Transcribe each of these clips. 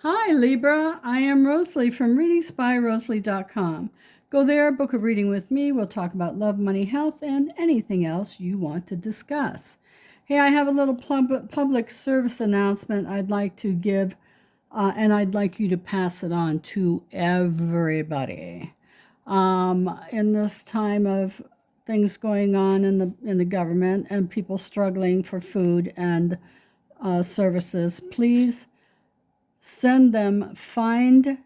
Hi, Libra. I am Rosalie from readingsbyrosalie.com. Go there, book a reading with me. We'll talk about love, money, health, and anything else you want to discuss. Hey, I have a little public service announcement I'd like to give, and I'd like you to pass it on to everybody. In this time of things going on in the government and people struggling for food and services, please send them findhelp.org.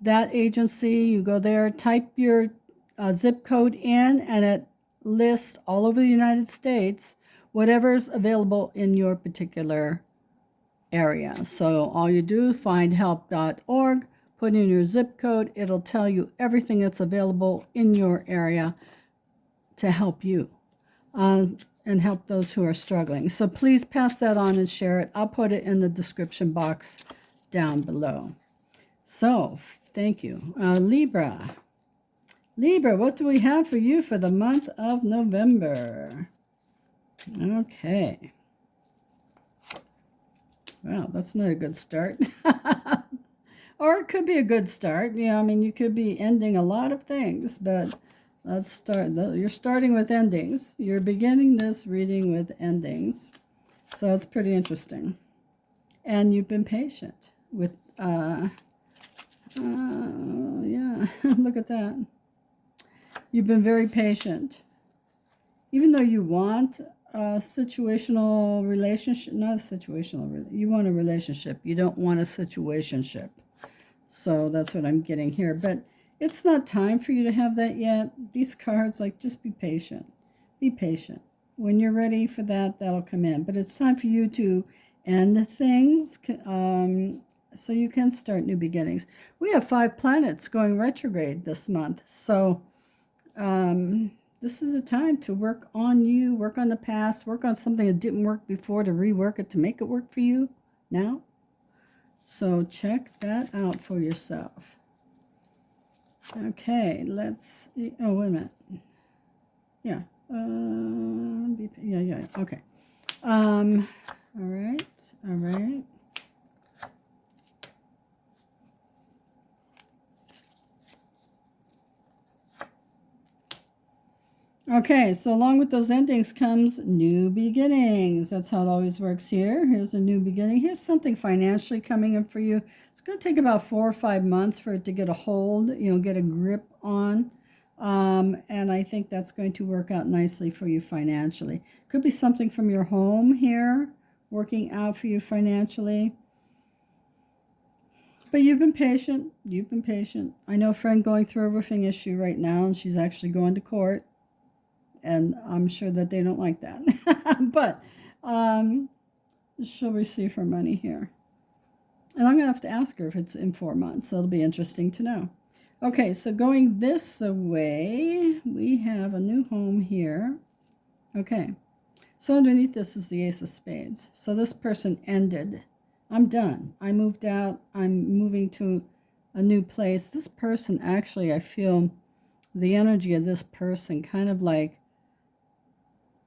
That agency, you go there, type your zip code in, and it lists all over the United States whatever's available in your particular area. So all you do, findhelp.org, put in your zip code, it'll tell you everything that's available in your area to help you. And help those who are struggling. So please pass that on and share it. I'll put it in the description box down below. So, thank you. Libra. Libra, what do we have for you for the month of November? Okay. Well, that's not a good start. Or it could be a good start. You could be ending a lot of things, but let's start. You're starting with endings. You're beginning this reading with endings. So it's pretty interesting. And you've been patient with, yeah, look at that. You've been very patient. Even though you want a situational relationship, not a situational, you want a relationship. You don't want a situationship. So that's what I'm getting here. But it's not time for you to have that yet. These cards, just be patient. Be patient. When you're ready for that, that'll come in. But it's time for you to end things so you can start new beginnings. We have 5 planets going retrograde this month. So this is a time to work on you, work on the past, work on something that didn't work before to rework it to make it work for you now. So check that out for yourself. Okay, let's. Oh, wait a minute. Yeah. Yeah. Okay. All right. Okay, so along with those endings comes new beginnings. That's how it always works here. Here's a new beginning. Here's something financially coming in for you. It's going to take about 4 or 5 months for it to get a hold, get a grip on. And I think that's going to work out nicely for you financially. Could be something from your home here working out for you financially. But you've been patient. You've been patient. I know a friend going through a roofing issue right now, and she's actually going to court. And I'm sure that they don't like that. But she'll receive her money here. And I'm going to have to ask her if it's in 4 months. So it'll be interesting to know. Okay, so going this way, we have a new home here. Okay, so underneath this is the Ace of Spades. So this person ended. I'm done. I moved out. I'm moving to a new place. This person, actually, I feel the energy of this person kind of like,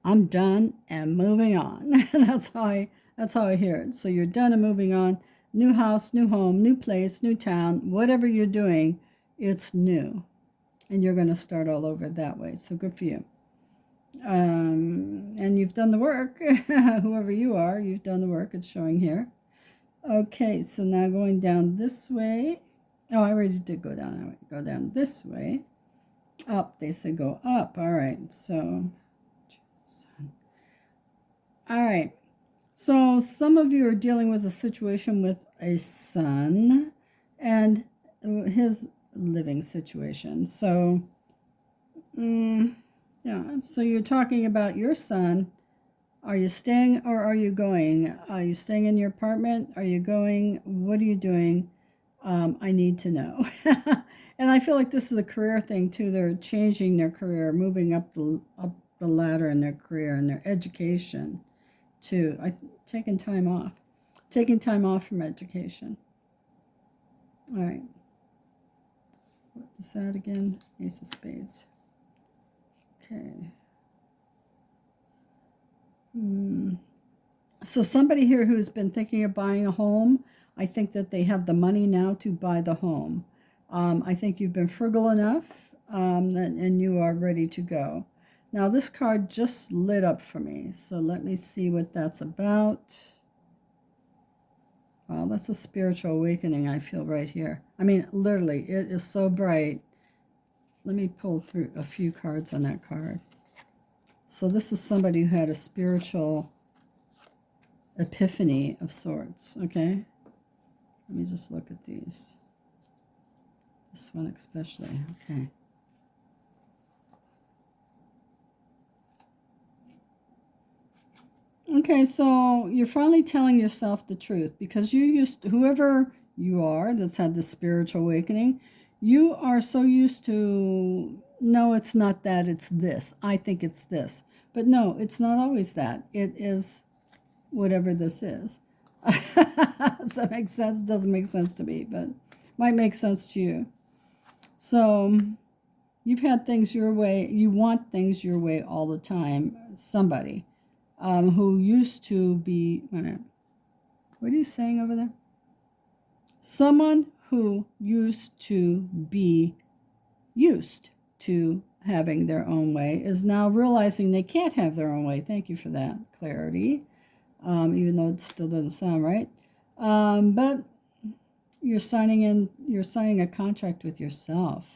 I'm done and moving on. that's how I hear it. So you're done and moving on. New house, new home, new place, new town, whatever you're doing, it's new. And you're going to start all over that way. So good for you. And you've done the work. Whoever you are, you've done the work. It's showing here. Okay, so now going down this way. Oh, I already did go down. Go down this way. Up, they say go up. All right, so... All right. So some of you are dealing with a situation with a son and his living situation. So, yeah. So you're talking about your son. Are you staying or are you going? Are you staying in your apartment? Are you going? What are you doing? I need to know. And I feel like this is a career thing too. They're changing their career, moving up the ladder in their career and their education too. Taking time off from education. All right. What is that again? Ace of Spades. Okay. So somebody here who's been thinking of buying a home, I think that they have the money now to buy the home. I think you've been frugal enough, and you are ready to go. Now this card just lit up for me, so let me see what that's about. Wow, that's a spiritual awakening I feel right here. I mean, literally, it is so bright. Let me pull through a few cards on that card. So this is somebody who had a spiritual epiphany of sorts, okay? Let me just look at these. This one especially, okay. Okay, so you're finally telling yourself the truth because you used to, whoever you are that's had this spiritual awakening, you are so used to, no, it's not that, it's this. I think it's this. But no, it's not always that. It is whatever this is. Does that make sense? Doesn't make sense to me, but might make sense to you. So you've had things your way. You want things your way all the time. Somebody who used to be, wait a minute, what are you saying over there? Someone who used to be used to having their own way is now realizing they can't have their own way. Thank you for that clarity, even though it still doesn't sound right. But you're signing a contract with yourself.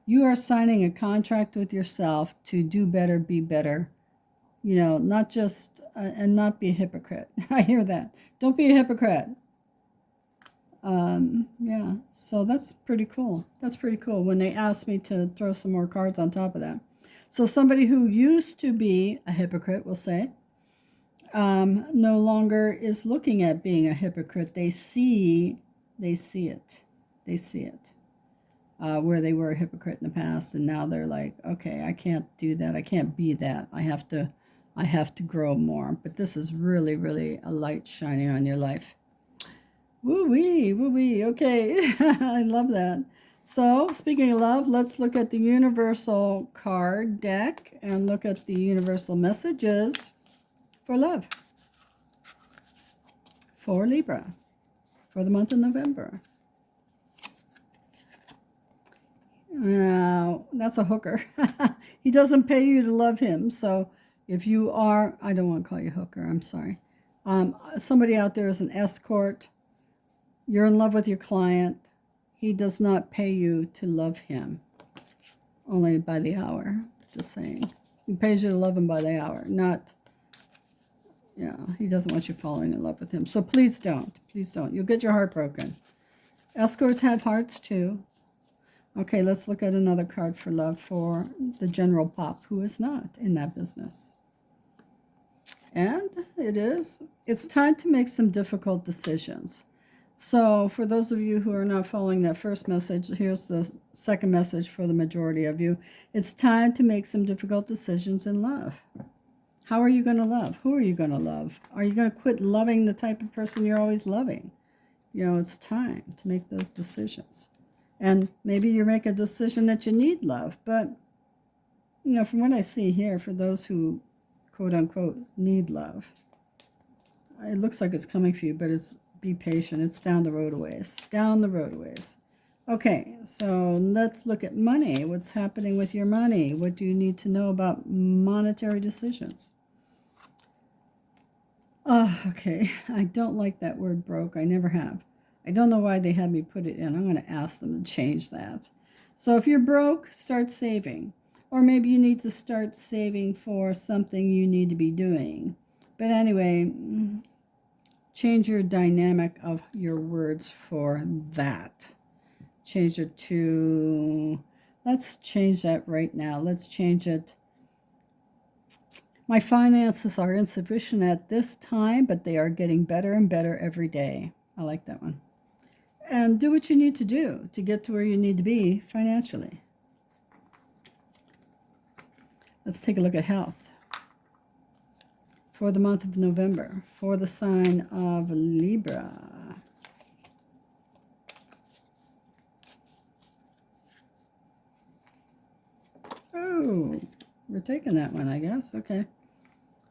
You are signing a contract with yourself to do better, be better. You know, not just, and not be a hypocrite. I hear that. Don't be a hypocrite. Yeah, so that's pretty cool. That's pretty cool when they asked me to throw some more cards on top of that. So somebody who used to be a hypocrite, we'll say, no longer is looking at being a hypocrite. They see it. They see it. Where they were a hypocrite in the past, and now they're like, okay, I can't do that. I can't be that. I have to grow more. But this is really, really a light shining on your life. Woo-wee, woo-wee. Okay, I love that. So, speaking of love, let's look at the universal card deck and look at the universal messages for love for Libra for the month of November. Now, that's a hooker. He doesn't pay you to love him. So if you are, I don't want to call you hooker, I'm sorry. Somebody out there is an escort. You're in love with your client. He does not pay you to love him. Only by the hour, just saying. He pays you to love him by the hour, not, yeah, he doesn't want you falling in love with him. So please don't. Please don't. You'll get your heart broken. Escorts have hearts too. Okay, let's look at another card for love for the general pop who is not in that business. And it's time to make some difficult decisions. So for those of you who are not following that first message, here's the second message for the majority of you. It's time to make some difficult decisions in love. How are you going to love? Who are you going to love? Are you going to quit loving the type of person you're always loving? You know, it's time to make those decisions. And maybe you make a decision that you need love. But, you know, from what I see here, for those who, quote unquote, need love, it looks like it's coming for you, but be patient. It's down the road a ways. Down the road a ways. Okay, so let's look at money. What's happening with your money? What do you need to know about monetary decisions? Oh, okay. I don't like that word broke. I never have. I don't know why they had me put it in. I'm going to ask them to change that. So if you're broke, start saving. Or maybe you need to start saving for something you need to be doing. But anyway, change your dynamic of your words for that. Change it to, let's change that right now. Let's change it. My finances are insufficient at this time, but they are getting better and better every day. I like that one. And do what you need to do to get to where you need to be financially. Let's take a look at health for the month of November for the sign of Libra. Oh, we're taking that one, I guess. Okay.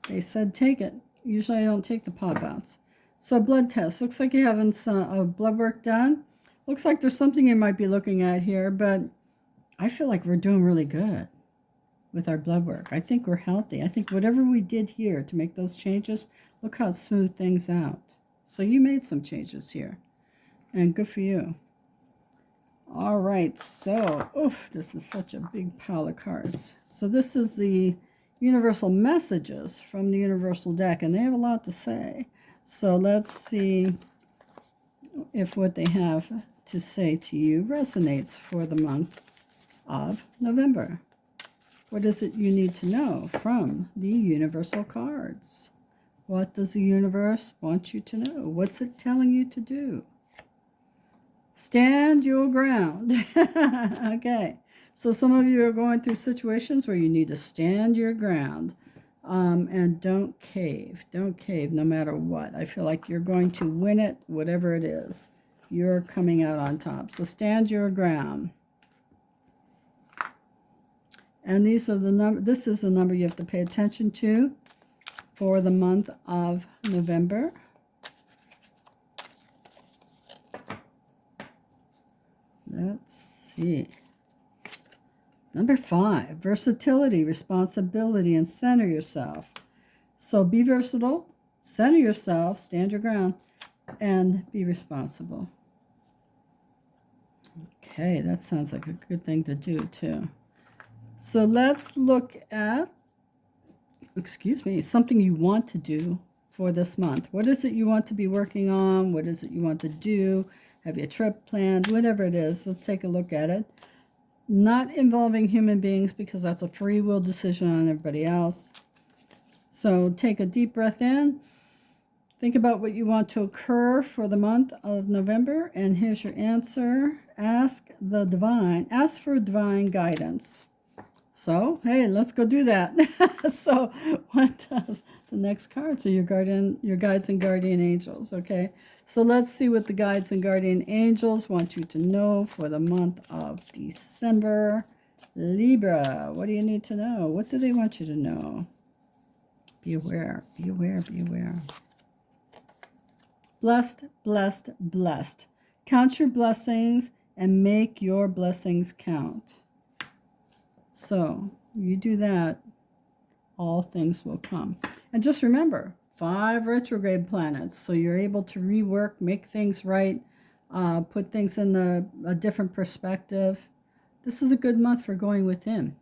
They said take it. Usually I don't take the pop outs. So blood test. Looks like you're having some blood work done. Looks like there's something you might be looking at here, but I feel like we're doing really good with our blood work. I think we're healthy. I think whatever we did here to make those changes, look how it smoothed things out. So you made some changes here, and good for you. All right, so, oof, this is such a big pile of cards. So this is the universal messages from the universal deck, and they have a lot to say. So let's see if what they have to say to you resonates for the month of November. What is it you need to know from the universal cards? What does the universe want you to know? What's it telling you to do? Stand your ground. Okay. So some of you are going through situations where you need to stand your ground, and don't cave. Don't cave no matter what. I feel like you're going to win it, whatever it is. You're coming out on top. So stand your ground. And these are the number. This is the number you have to pay attention to for the month of November. Let's see. Number 5, versatility, responsibility, and center yourself. So be versatile, center yourself, stand your ground, and be responsible. Okay, that sounds like a good thing to do too. So let's look at, something you want to do for this month. What is it you want to be working on? What is it you want to do? Have you a trip planned? Whatever it is, let's take a look at it. Not involving human beings, because that's a free will decision on everybody else. So take a deep breath in. Think about what you want to occur for the month of November, and here's your answer. Ask for divine guidance. So, hey, let's go do that. So, what does the next card? So your guides and guardian angels, okay? So let's see what the guides and guardian angels want you to know for the month of December. Libra, what do you need to know? What do they want you to know? Be aware, be aware, be aware. Blessed, blessed, blessed. Count your blessings and make your blessings count. So you do that, all things will come. And just remember, 5 retrograde planets, so you're able to rework, make things right, put things in a different perspective. This is a good month for going within.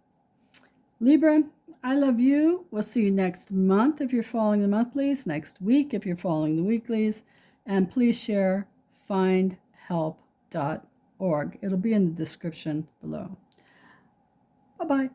Libra, I love you. We'll see you next month if you're following the monthlies, next week if you're following the weeklies, and please share findhelp.org. It'll be in the description below. Bye-bye.